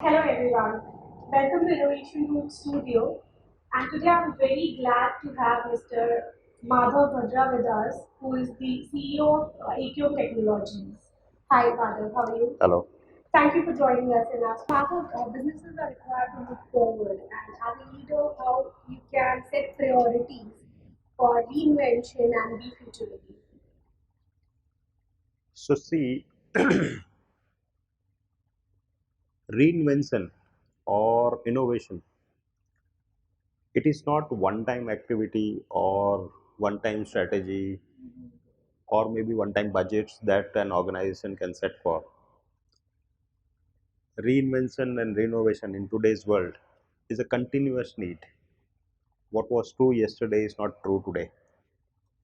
Hello everyone, welcome to Innovation Root Studio. And today I'm very glad to have Mr. Madhav Bhadra with us, who is the CEO of AQM Technologies. Hi Madhav, how are you? Hello. Thank you for joining us. And as Madhav, businesses are required to move forward, and as a leader, how you can set priorities for reinvention and be future ready. So see, reinvention or innovation, it is not one-time activity or one-time strategy or maybe one-time budgets that an organization can set for. Reinvention and renovation in today's world is a continuous need. What was true yesterday is not true today,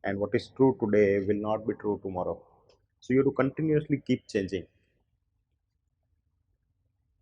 and what is true today will not be true tomorrow. So you have to continuously keep changing.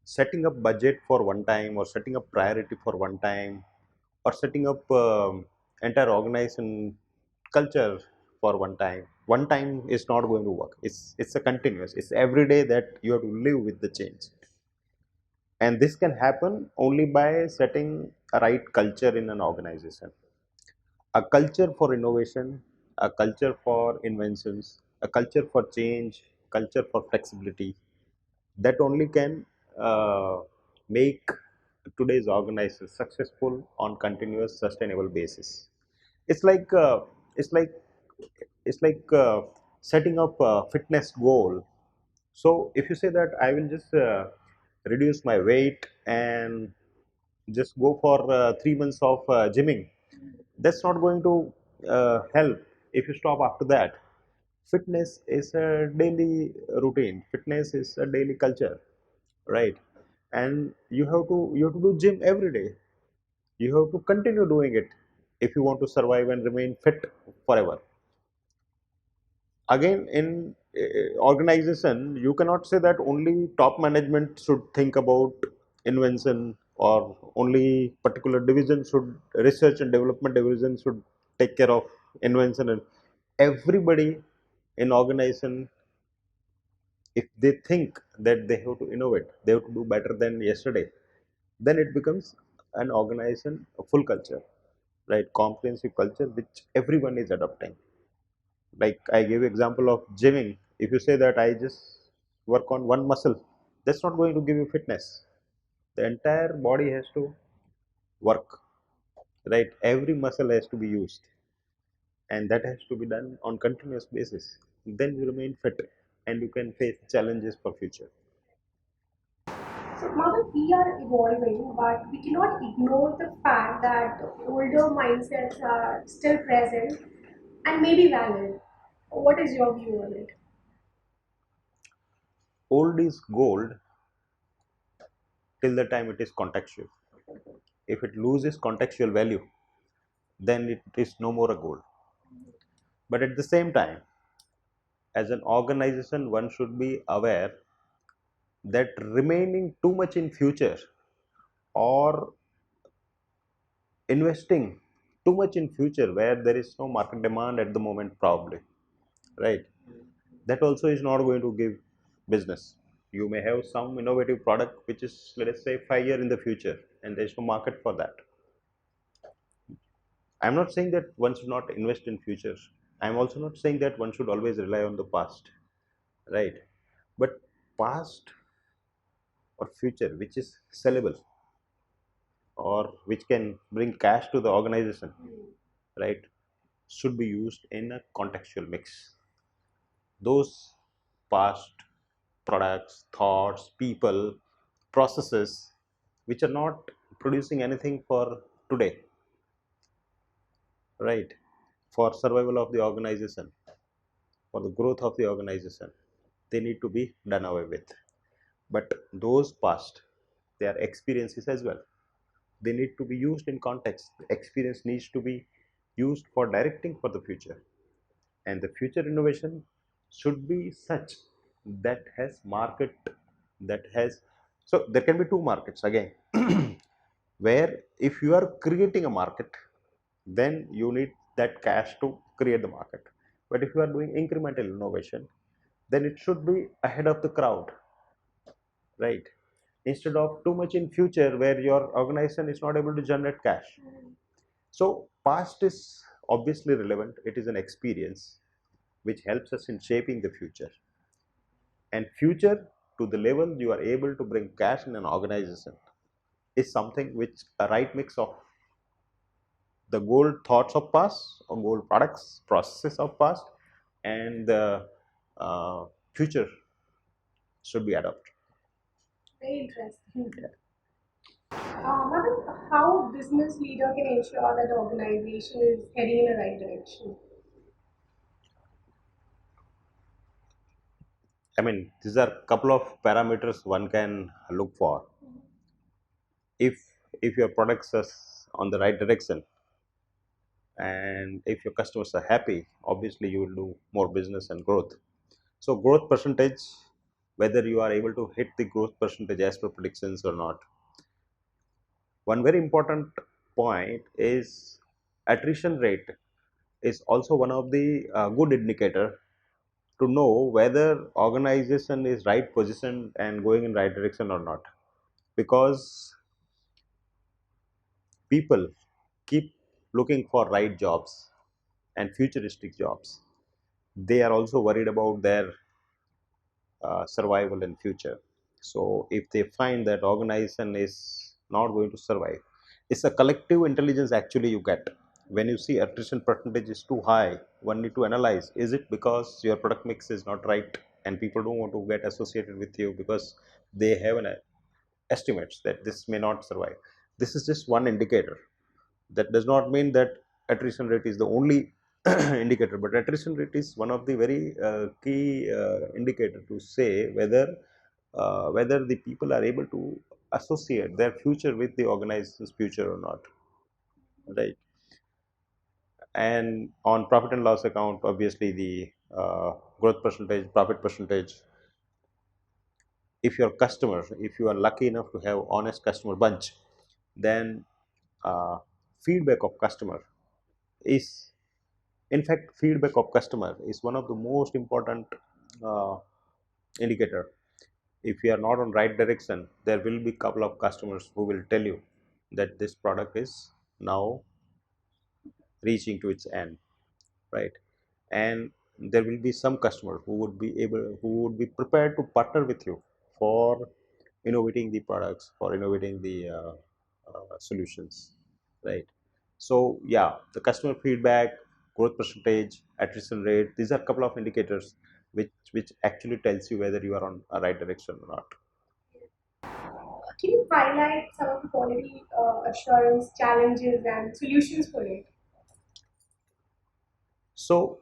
Setting up budget for one time or setting up priority for one time or setting up entire organization culture for one time is not going to work. It's a continuous, it's every day that you have to live with the change, and this can happen only by setting a right culture in an organization, a culture for innovation, a culture for inventions, a culture for change, culture for flexibility, that only can make today's organization successful on continuous sustainable basis. It's like it's like it's like setting up a fitness goal. So if you say that I will just reduce my weight and just go for 3 months of gymming, that's not going to help if you stop after that. Fitness is a daily routine, fitness is a daily culture, right? And you have to do gym every day. You have to continue doing it if you want to survive and remain fit forever. Again, in organization, you cannot say that only top management should think about invention, or only particular division should, research and development division should take care of invention. And everybody in organization, if they think that they have to innovate, they have to do better than yesterday, then it becomes an organization, a full culture, right? Comprehensive culture which everyone is adopting. Like I gave example of gymming. If you say that I just work on one muscle, that's not going to give you fitness. The entire body has to work, right? Every muscle has to be used, and that has to be done on continuous basis. Then you remain fit and you can face challenges for future. So, Madhav, we are evolving, but we cannot ignore the fact that older mindsets are still present and maybe valid. What is your view on it? Old is gold till the time it is contextual. If it loses contextual value, then it is no more a gold. But at the same time, as an organization, one should be aware that remaining too much in future or investing too much in future where there is no market demand at the moment, probably, right, that also is not going to give business. You may have some innovative product which is, let us say, 5 year in the future, and there is no market for that. I'm not saying that one should not invest in future. I'm also not saying that one should always rely on the past, right? But past or future which is sellable or which can bring cash to the organization, right, should be used in a contextual mix. Those past products, thoughts, people, processes which are not producing anything for today, right, for survival of the organization, for the growth of the organization, they need to be done away with. But those past, they are experiences as well. They need to be used in context. The experience needs to be used for directing for the future. And the future innovation should be such that has market, that has, so there can be two markets again, where if you are creating a market, then you need that cash to create the market. But if you are doing incremental innovation, then it should be ahead of the crowd, right? instead of too much in future where your organization is not able to generate cash. So past is obviously relevant. It is an experience which helps us in shaping the future, and future, to the level you are able to bring cash in an organization, is something which a right mix of the gold thoughts of past or gold products processes of past and the uh, future should be adopted. Very interesting. Madam, how a business leader can ensure that the organization is heading in the right direction? I mean, these are a couple of parameters one can look for. If your products are on the right direction, and if your customers are happy, obviously you will do more business and growth. So growth percentage, whether you are able to hit the growth percentage as per predictions or not. One very important point is attrition rate is also one of the good indicator to know whether organization is right position and going in right direction or not, because people keep looking for right jobs and futuristic jobs. They are also worried about their survival in future. So if they find that organization is not going to survive, it's a collective intelligence actually you get. When you see attrition percentage is too high, one need to analyze, is it because your product mix is not right and people don't want to get associated with you because they have an estimates that this may not survive. This is just one indicator. That does not mean that attrition rate is the only indicator, but attrition rate is one of the very key indicator to say whether the people are able to associate their future with the organization's future or not, right? And on profit and loss account, obviously the growth percentage, profit percentage. If your customer, if you are lucky enough to have honest customer bunch, then uh, feedback of customer is, in fact, feedback of customer is one of the most important uh, indicator. If you are not on right direction, there will be couple of customers who will tell you that this product is now reaching to its end, right? And there will be some customers who would be prepared to partner with you for innovating the products, for innovating the solutions, right? So yeah, the customer feedback, growth percentage, attrition rate, these are a couple of indicators which actually tells you whether you are on a right direction or not. Can you highlight some of the quality assurance challenges and solutions for it? So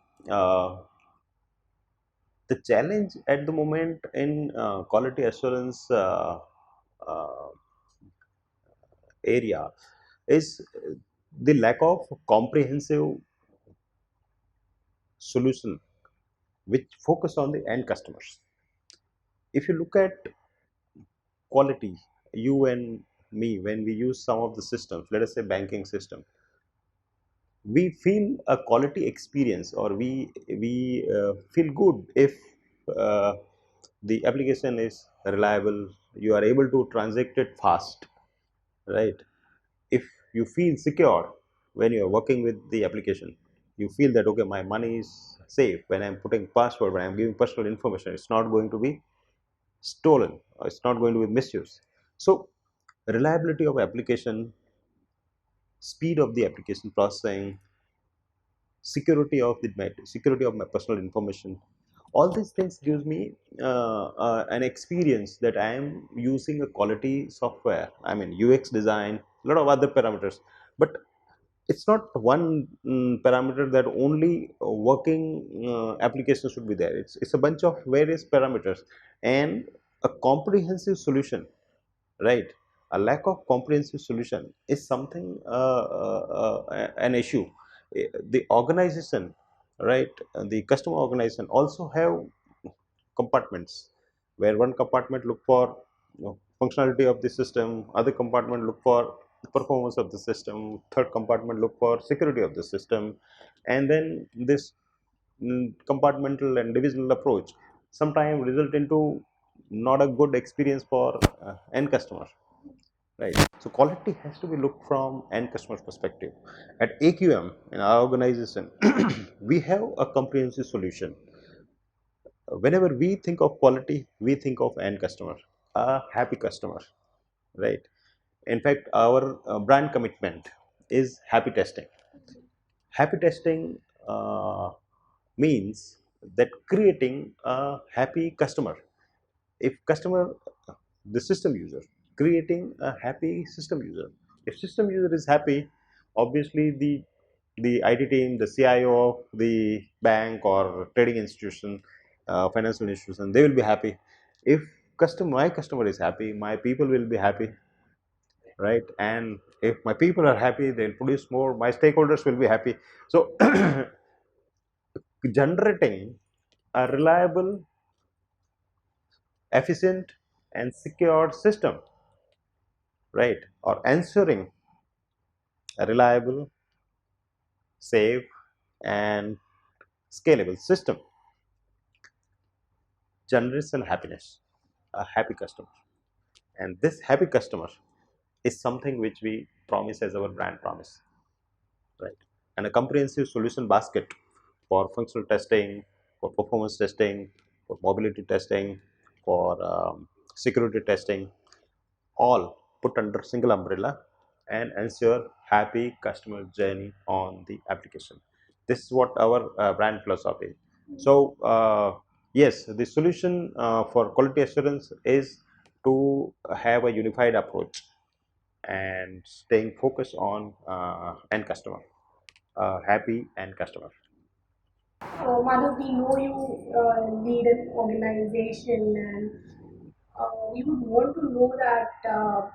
the challenge at the moment in quality assurance uh, area is the lack of comprehensive solution which focus on the end customers. If you look at quality, you and me, when we use some of the systems, let us say banking system, we feel a quality experience, or we feel good if uh, the application is reliable, you are able to transact it fast, right? If you feel secure when you are working with the application, you feel that okay, my money is safe when I'm putting password, when I'm giving personal information, it's not going to be stolen, or it's not going to be misused. So reliability of application, speed of the application processing, security of my personal information, all these things gives me an experience that I am using a quality software. I mean UX design, a lot of other parameters, but it's not one parameter that only working application should be there. It's a bunch of various parameters and a comprehensive solution, right? A lack of comprehensive solution is something an issue. The organization, right, the customer organization also have compartments, where one compartment look for functionality of the system, other compartment look for performance of the system, third compartment look for security of the system, and then this compartmental and divisional approach sometimes result into not a good experience for end customer, right? So quality has to be looked from end customer perspective. At AQM in our organization, we have a comprehensive solution. Whenever we think of quality, we think of end customer, a happy customer, right? In fact, our brand commitment is happy testing. Happy testing means that creating a happy customer. If customer, the system user, creating a happy system user. If system user is happy, obviously the IT team, the CIO of the bank or trading institution, financial institution, they will be happy. If my customer is happy, my people will be happy, right? And if my people are happy, they'll produce more. My stakeholders will be happy. So generating a reliable, efficient, and secure system, right? Or ensuring a reliable, safe, and scalable system generates an happiness, a happy customer. And this happy customer is something which we promise as our brand promise, right? And a comprehensive solution basket for functional testing, for performance testing, for mobility testing, for security testing, all put under single umbrella and ensure happy customer journey on the application. This is what our brand philosophy. So yes, the solution for quality assurance is to have a unified approach and staying focused on end customer, happy end customer. Madhav, we know you lead an organization, and we would want to know that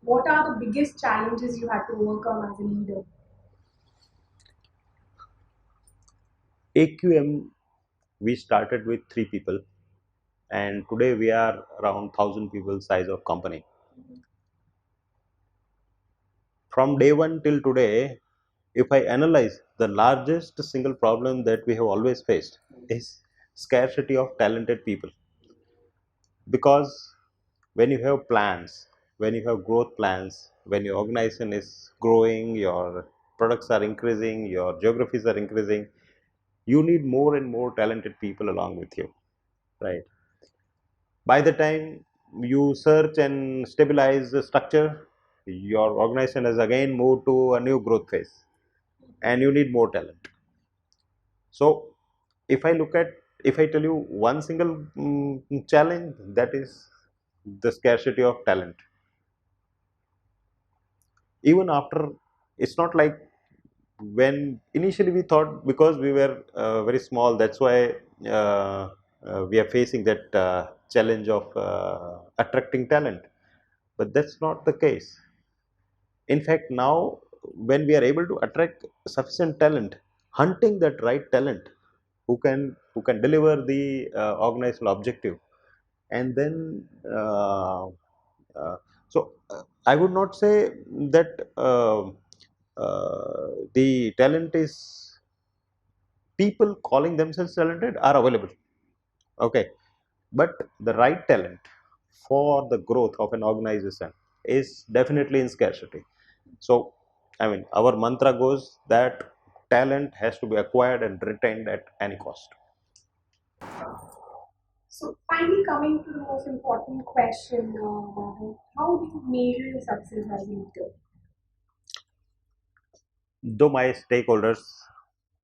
what are the biggest challenges you had to overcome as a leader? AQM, we started with 3 people, and today we are around 1,000 people size of company. From day one till today, if I analyze, the largest single problem that we have always faced is scarcity of talented people. Because when you have plans, when you have growth plans, when your organization is growing, your products are increasing, your geographies are increasing, you need more and more talented people along with you, right? By the time you search and stabilize the structure, your organization has again moved to a new growth phase and you need more talent. So if I look at, if I tell you one single challenge, that is the scarcity of talent. Even after, it's not like, when initially we thought because we were very small, that's why we are facing that challenge of attracting talent. But that's not the case. In fact, now when we are able to attract sufficient talent, hunting that right talent who can deliver the organizational objective, and then I would not say that the talent is, people calling themselves talented are available, okay, but the right talent for the growth of an organization is definitely in scarcity. So I mean, our mantra goes that talent has to be acquired and retained at any cost. So, finally, coming to the most important question, Madhav, how do you measure your success as a leader? Though my stakeholders,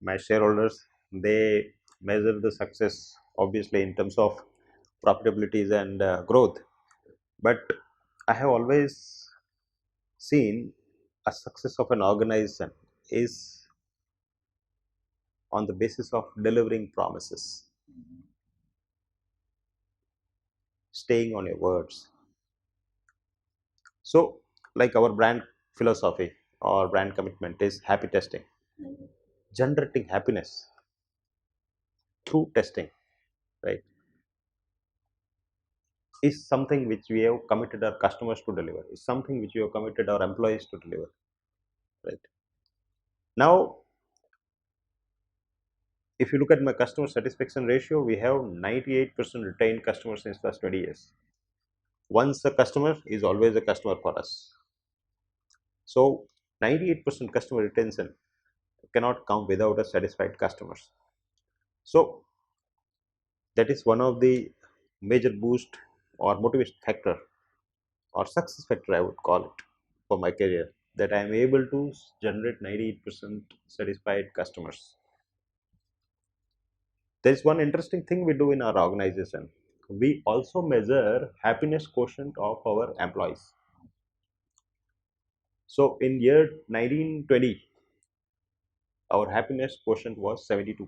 my shareholders, they measure the success obviously in terms of profitabilities and growth, but I have always seen a success of an organization is on the basis of delivering promises, staying on your words. So like our brand philosophy or brand commitment is happy testing, generating happiness through testing, right, is something which we have committed our customers to deliver, is something which we have committed our employees to deliver, right? Now If you look at my customer satisfaction ratio, we have 98% retained customers since last 20 years. Once a customer is always a customer for us. So 98% customer retention cannot come without a satisfied customers. So that is one of the major boost or motivation factor or success factor I would call it for my career, that I am able to generate 98% satisfied customers. There is one interesting thing we do in our organization. We also measure happiness quotient of our employees. So in year 1920, our happiness quotient was 72%.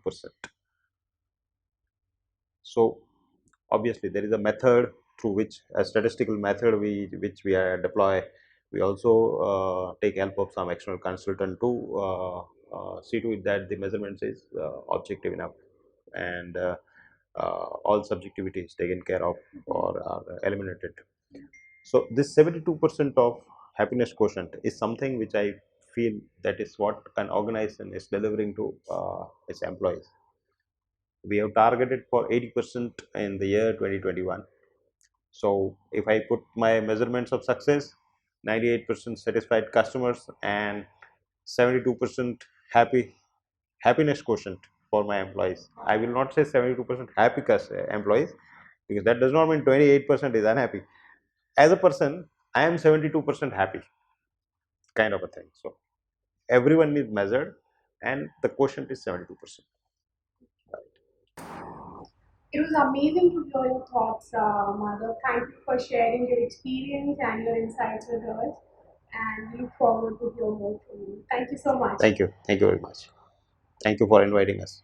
So obviously there is a method through which, a statistical method which we deploy. We also take help of some external consultant to see to it that the measurements is objective enough, and all subjectivity is taken care of or are eliminated. So this 72% of happiness quotient is something which I feel that is what an organization is delivering to its employees. We have targeted for 80% in the year 2021. So if I put my measurements of success, 98% satisfied customers and 72% happiness quotient for my employees. I will not say 72% happy employees, because that does not mean 28% is unhappy. As a person, I am 72% happy, kind of a thing. So everyone is measured, and the quotient is 72%. It was amazing to hear your thoughts, Madhav. Thank you for sharing your experience and your insights with us. And we look forward to hear more from you. Thank you so much. Thank you very much. Thank you for inviting us.